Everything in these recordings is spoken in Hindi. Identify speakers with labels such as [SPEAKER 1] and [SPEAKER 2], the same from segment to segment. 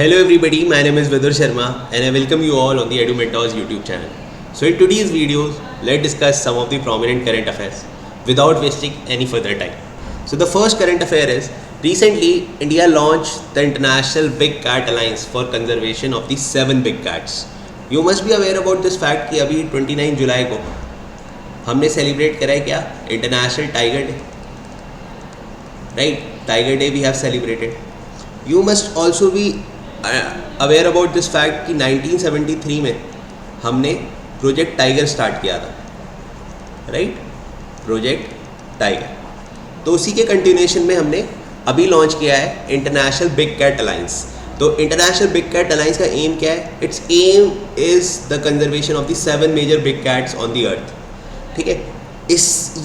[SPEAKER 1] Hello everybody, my name is Vidur Sharma and I welcome you all on the Edu Mentors YouTube channel. So in today's videos, let's discuss some of the prominent current affairs without wasting any further time. So the first current affair is, recently India launched the International Big Cat Alliance for conservation of the 7 big cats. You must be aware about this fact कि अभी 29 जुलाई को हमने सेलिब्रेट करा है क्या, international tiger day, right? Tiger day we have celebrated. You must also be aware about this fact कि 1973 में हमने प्रोजेक्ट टाइगर स्टार्ट किया था, राइट? Project tiger. तो उसी के कंटिन्यूएशन में हमने अभी लॉन्च किया है इंटरनेशनल बिग कैट अलायंस. तो इंटरनेशनल बिग कैट अलायंस का एम क्या है? It's aim is the conservation of the 7 major big cats on the earth. ठीक है,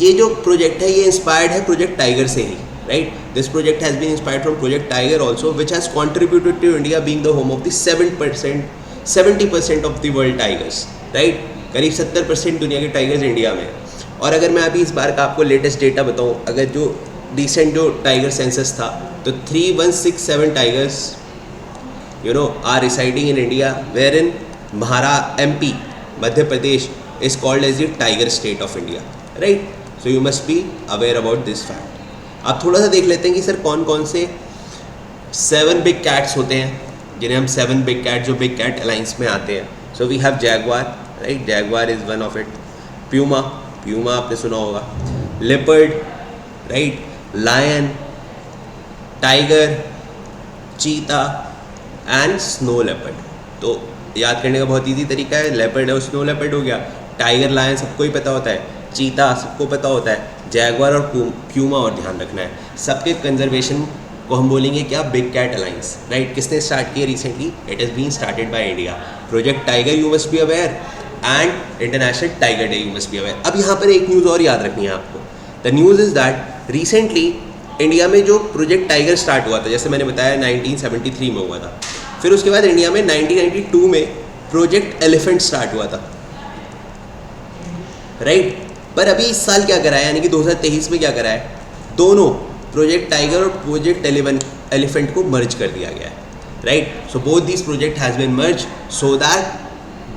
[SPEAKER 1] ये जो प्रोजेक्ट है ये इंस्पायर्ड है प्रोजेक्ट टाइगर से ही, right? This project has been inspired from Project Tiger also, which has contributed to India being the home of the 70% of the world tigers, right? करीब 70% दुनिया के टाइगर्स इंडिया में. और अगर मैं अभी इस बार का आपको लेटेस्ट डेटा बताऊं, अगर जो रिसेंट जो टाइगर सेंसस था, तो 3167 tigers are residing in India, where in MP, Madhya Pradesh is called as the tiger state of India, right? So you must be aware about this fact. आप थोड़ा सा देख लेते हैं कि सर कौन कौन से 7 बिग कैट्स होते हैं जिन्हें हम 7 बिग कैट जो बिग कैट अलायंस में आते हैं. So we have jaguar, right? Jaguar is one of it. Puma आपने सुना होगा. Leopard, right? Lion, tiger, cheetah and snow leopard. तो याद करने का बहुत ईजी तरीका है, लेपर्ड और स्नो लेपर्ड हो गया. टाइगर, लायन सबको ही पता होता है, चीता सबको पता होता है, जैगवार और प्यूमा और ध्यान रखना है. सबके कंजर्वेशन को हम बोलेंगे क्या? Big cat alliance, right? किसने स्टार्ट किया recently? It is been started by India. Project tiger you must be aware and international tiger day you must be aware. अब यहाँ पर एक न्यूज़ और याद रखनी है आपको. The news is that recently India में जो प्रोजेक्ट टाइगर स्टार्ट हुआ था, जैसे मैंने बताया 1973 में हुआ था, फिर उसके बाद इंडिया में 1992 में प्रोजेक्ट एलिफेंट स्टार्ट हुआ था, राइट? पर अभी इस साल क्या करा है, यानी कि 2023 में क्या करा है? दोनों प्रोजेक्ट टाइगर और प्रोजेक्ट एलिफेंट को मर्ज कर दिया गया है, right? So both this project has been merge so that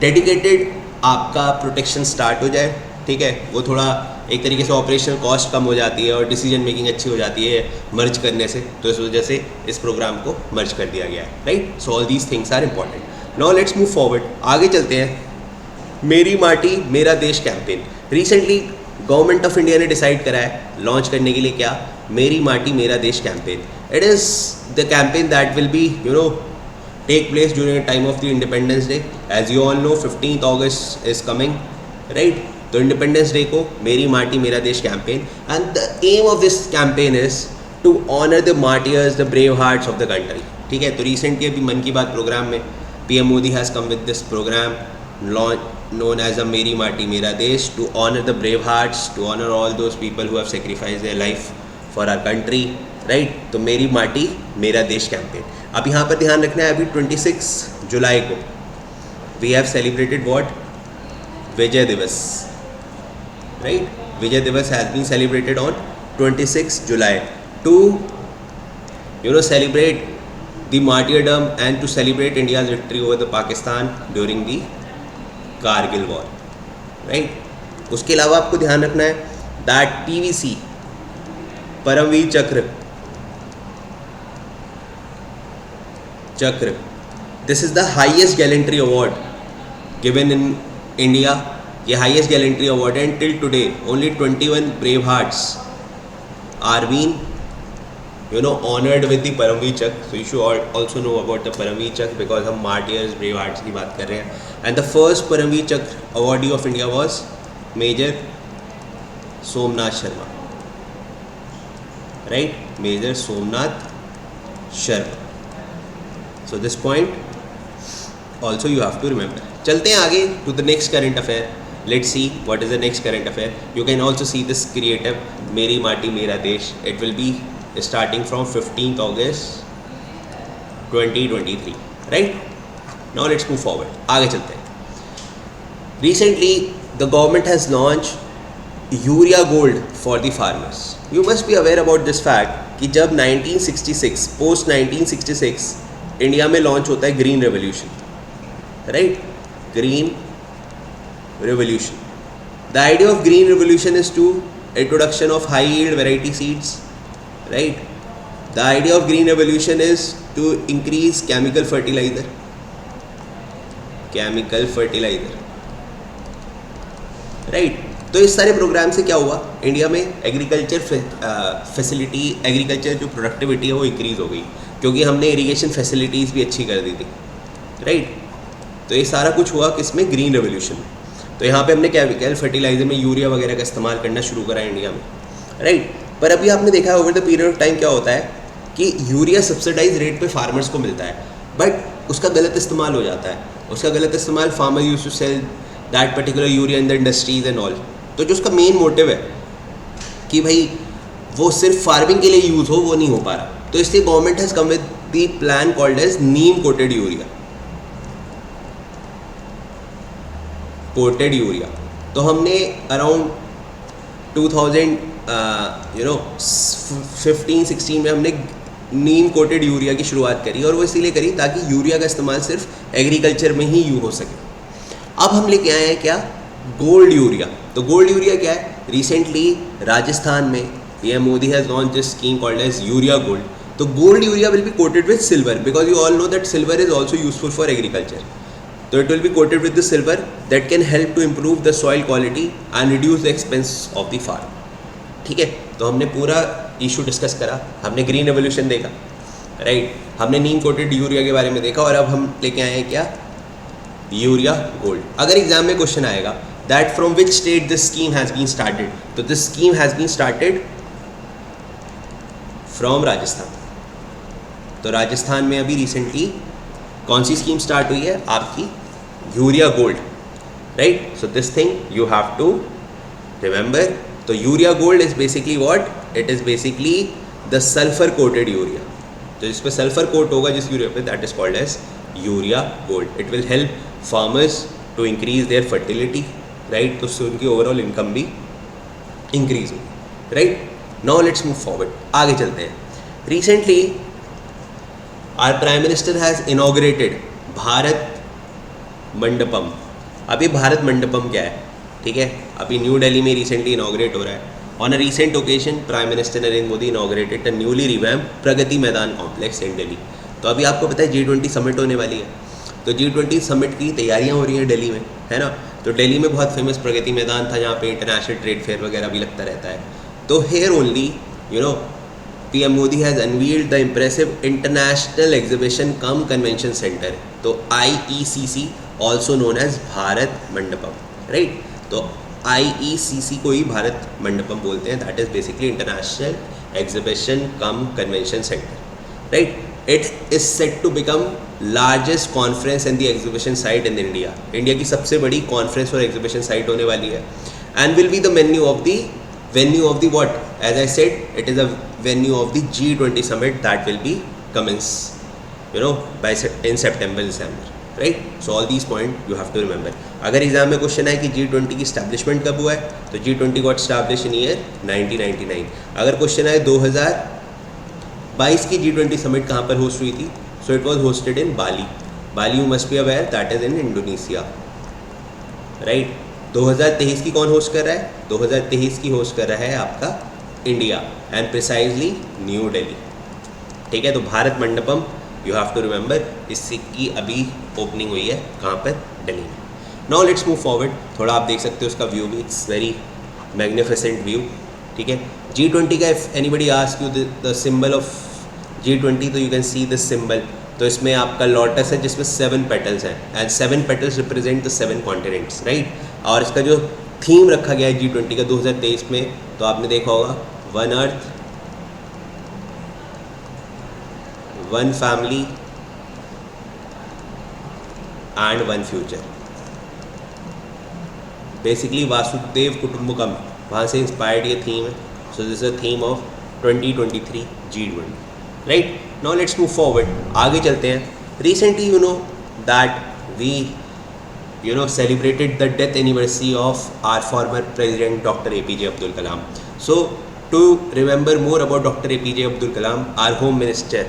[SPEAKER 1] dedicated आपका प्रोटेक्शन स्टार्ट हो जाए. ठीक है, वो थोड़ा एक तरीके से ऑपरेशनल कॉस्ट कम हो जाती है और डिसीजन मेकिंग अच्छी हो जाती है मर्ज करने से. तो इस वजह से इस प्रोग्राम को मर्ज कर दिया गया है, right? So all these things are important. Now let's move forward, आगे चलते हैं. Meri Maati Mera Desh campaign recently government of India ने डिसाइड करा है लॉन्च करने के लिए. क्या? मेरी Maati Mera Desh campaign. It is the campaign that will be take place during time of the independence day. As you all know 15th August is coming, right? तो इंडिपेंडेंस डे को Meri Maati Mera Desh campaign, and the aim of this campaign is to honour the martyrs, the brave hearts of the country. ठीक है, तो रिसेंटली अभी मन की बात प्रोग्राम में PM Modi has come with this programme known as a Meri Mati Mera Desh, to honor the brave hearts, to honor all those people who have sacrificed their life for our country, right? तो मेरी माटी मेरा देश कैंपेन. अब यहाँ पर ध्यान रखना है, अभी 26 जुलाई को we have celebrated what? विजय दिवस, right? विजय दिवस has been celebrated on 26 July to celebrate the martyrdom and to celebrate India's victory over the Pakistan during the Kargil war, right? उसके अलावा आपको ध्यान रखना है that PVC Param Vir Chakra this is the highest gallantry award given in India. ये हाईएस्ट गैलेंट्री अवार्ड है, and till today only 21 brave hearts are been honored with the Param Vir Chakra. So you should also know about the Param Vir चक्र because हम martyrs, brave hearts की बात कर रहे हैं. And the first परमवीर चक्र awardee of India was Major Somnath Sharma, right? Major Somnath Sharma. So this point also you have to remember. चलते हैं आगे to the next current affair. Let's see what is the next current affair. You can also see this creative मेरी माटी मेरा देश. It will be starting from 15th August 2023, right? Now let's move forward. आगे चलते हैं. Recently the government has launched urea gold for the farmers. You must be aware about this fact कि जब 1966 पोस्ट 1966 इंडिया में लॉन्च होता है green revolution, right, green revolution. The idea of green revolution is to introduction of high yield variety seeds, right. The idea of green revolution is to increase chemical fertilizer, right. तो इस सारे प्रोग्राम से क्या हुआ, इंडिया में एग्रीकल्चर फैसिलिटी, एग्रीकल्चर जो प्रोडक्टिविटी है वो इंक्रीज़ हो गई, क्योंकि हमने इरिगेशन फैसिलिटीज़ भी अच्छी कर दी थी, राइट. तो ये सारा कुछ हुआ किसमें, ग्रीन रेवोल्यूशन में. तो यहाँ पे हमने केमिकल फर्टिलाइजर में यूरिया वगैरह का इस्तेमाल करना शुरू करा है इंडिया में, राइट. पर अभी आपने देखा over the period of time क्या होता है कि यूरिया सब्सिडाइज रेट पे फार्मर्स को मिलता है, बट उसका गलत इस्तेमाल हो जाता है. उसका गलत इस्तेमाल, farmer use to sell that particular urea in the industries and all. तो जो उसका मेन मोटिव है कि भाई वो सिर्फ फार्मिंग के लिए यूज़ हो, वो नहीं हो पा रहा. तो इसलिए government has come with the plan called as neem coated urea. तो हमने अराउंड 2015-16 में हमने नीम कोटेड यूरिया की शुरुआत करी, और वो इसीलिए करी ताकि यूरिया का इस्तेमाल सिर्फ एग्रीकल्चर में ही यूज हो सके. अब हम लेके आए हैं क्या, गोल्ड यूरिया. तो गोल्ड यूरिया क्या है, रिसेंटली राजस्थान में PM Modi has launch this scheme called as urea gold. तो gold urea will be coated with silver, because you all know that silver is also useful for agriculture. तो it will be coated with the silver that can help to improve the soil quality and reduce the expense of the farm. ठीक है, तो हमने पूरा इशू डिस्कस करा, हमने ग्रीन रेवोल्यूशन देखा, राइट, हमने नीम कोटेड यूरिया के बारे में देखा, और अब हम लेके आए हैं क्या, यूरिया गोल्ड. अगर एग्जाम में क्वेश्चन आएगा that from which state this scheme has been started, तो this scheme has been started from Rajasthan. तो राजस्थान में अभी रिसेंटली कौन सी स्कीम स्टार्ट हुई है, आपकी urea gold, right. So this thing you have to remember. तो urea gold is basically what, it is basically the sulphur coated urea. तो जिस पे सल्फर कोट होगा जिस यूरिया पे, that is called as urea gold. It will help farmers to increase their fertility, right. तो उससे उनकी ओवरऑल इनकम भी इंक्रीज होगी, right. Now let's move forward, आगे चलते हैं. Recently our prime minister has inaugurated Bharat Mandapam. अभी भारत मंडपम क्या है, ठीक है, अभी न्यू दिल्ली में रिसेंटली इनॉग्रेट हो रहा है. On a recent occasion prime minister Narendra Modi inaugurated a newly revamped Pragati Maidan complex इन दिल्ली. तो अभी आपको पता है G20 समिट होने वाली है, तो G20 समिट की तैयारियां हो रही हैं दिल्ली में, है ना. तो दिल्ली में बहुत फेमस प्रगति मैदान था जहाँ पे इंटरनेशनल ट्रेड फेयर वगैरह भी लगता रहता है. तो here only you know PM Modi has unveiled the impressive international exhibition cum convention centre, तो IECC also known as Bharat Mandapam, right. तो IECC को ही भारत मंडपम बोलते हैं, that is basically international exhibition cum convention centre, right. It is set to become largest conference and the exhibition site in India. India की सबसे बड़ी कॉन्फ्रेंस और एग्जीबिशन साइट होने वाली है, and will be the venue of the what, as I said, it is a venue of the G20 summit that will be commence, by in September, December, right. So all these point you have to remember. अगर एग्जाम में क्वेश्चन है कि G20 की स्टैब्लिशमेंट कब हुआ है, तो G20 got established in year 1999. अगर क्वेश्चन है 2022 की G20 समिट कहाँ पर होस्ट हुई थी, so it was hosted in Bali. You must be aware that is in Indonesia, right. 2023 की कौन होस्ट कर रहा है, 2023 की होस्ट कर रहा है आपका India, and precisely new Delhi, ठीक है. तो Bharat Mandapam you have to remember, इसकी अभी ओपनिंग हुई है कहाँ पर, दिल्ली में. Now let's move forward. थोड़ा आप देख सकते हो उसका व्यू भी, इट्स वेरी मैग्निफिसेंट व्यू, ठीक है. G20 का if anybody ask you the symbol of G20, तो you can see this symbol. तो इसमें आपका लॉटस है जिसमें 7 पेटल्स हैं, and 7 petals represent the 7 continents, right. और इसका जो थीम रखा गया है G20 का 2023 में, तो आपने देखा होगा, 1 earth, 1 family and 1 future. Basically वासुदेव कुटुंबकम, वहाँ से इंस्पायर्ड ये थीम है. So this is the theme of 2023 G20, right. Now let's move forward, आगे चलते हैं. Recently you know that we celebrated the death anniversary of our former president Dr. APJ Abdul Kalam. So to remember more about Dr. APJ Abdul Kalam, our home minister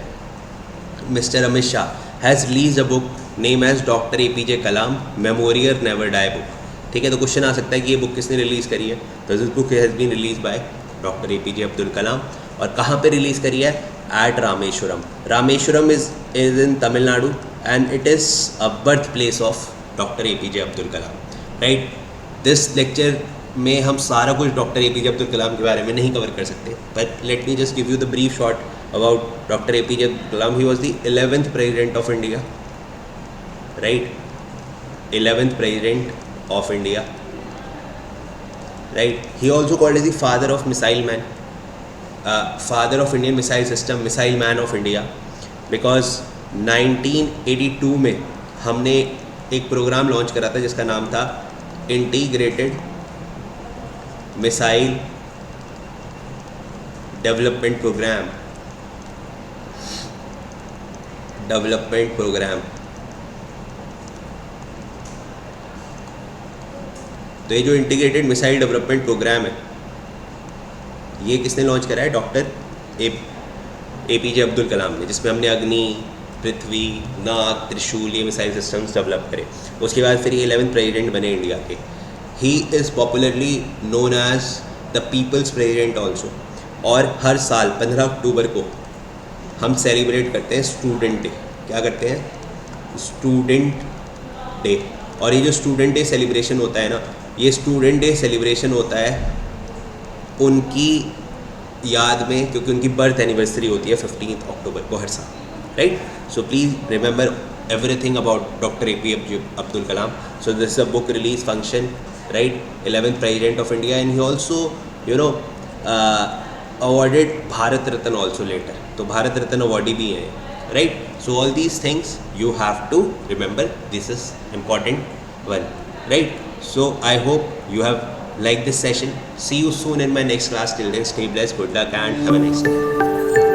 [SPEAKER 1] Mr. Amit Shah has released a book named as Dr. APJ Kalam Memorial Never Die Book. ठीक है, तो क्वेश्चन आ सकता है कि ये बुक किसने रिलीज़ करी है. तो this book has been release by doctor APJ Abdul Kalam. और कहाँ पे रिलीज़ करी है? At Rameswaram. Rameswaram is in Tamil Nadu and it is a birth place of doctor APJ Abdul Kalam. Right, this lecture में हम सारा कुछ डॉक्टर APJ अब्दुल कलाम के बारे में नहीं कवर कर सकते, but let me just give you the brief shot about Dr. APJ Abdul Kalam. He was the 11th president of India, right? 11th president of India, right? He also called as the father of missile man, father of Indian missile system, missile man of India, because 1982 में हमने एक प्रोग्राम लॉन्च करा था जिसका नाम था इंटीग्रेटेड मिसाइल डेवलपमेंट प्रोग्राम. तो ये जो इंटीग्रेटेड मिसाइल डेवलपमेंट प्रोग्राम है, ये किसने लॉन्च करा है? डॉक्टर APJ अब्दुल कलाम ने, जिसमें हमने अग्नि, पृथ्वी, नाग, त्रिशूल, ये मिसाइल सिस्टम्स डेवलप करे. उसके बाद फिर ये 11th प्रेसिडेंट बने इंडिया के. He is popularly known as the people's president also. और हर साल 15 अक्टूबर को हम सेलिब्रेट करते हैं स्टूडेंट डे. क्या करते हैं? Student day. और ये जो स्टूडेंट डे सेलिब्रेशन होता है ना, ये स्टूडेंट डे सेलिब्रेशन होता है उनकी याद में, क्योंकि उनकी बर्थ एनिवर्सरी होती है 15 अक्टूबर को हर साल. Right, so please remember everything about Dr. APJ Abdul Kalam. So this is a book release function, right? 11th President of India, and he also, awarded Bharat Ratna also later. तो भारत रत्न अवार्डी भी हैं, right? So all these things you have to remember. This is important one, right? So I hope you have liked this session. See you soon in my next class. Till then, stay blessed, good luck, and have a nice day.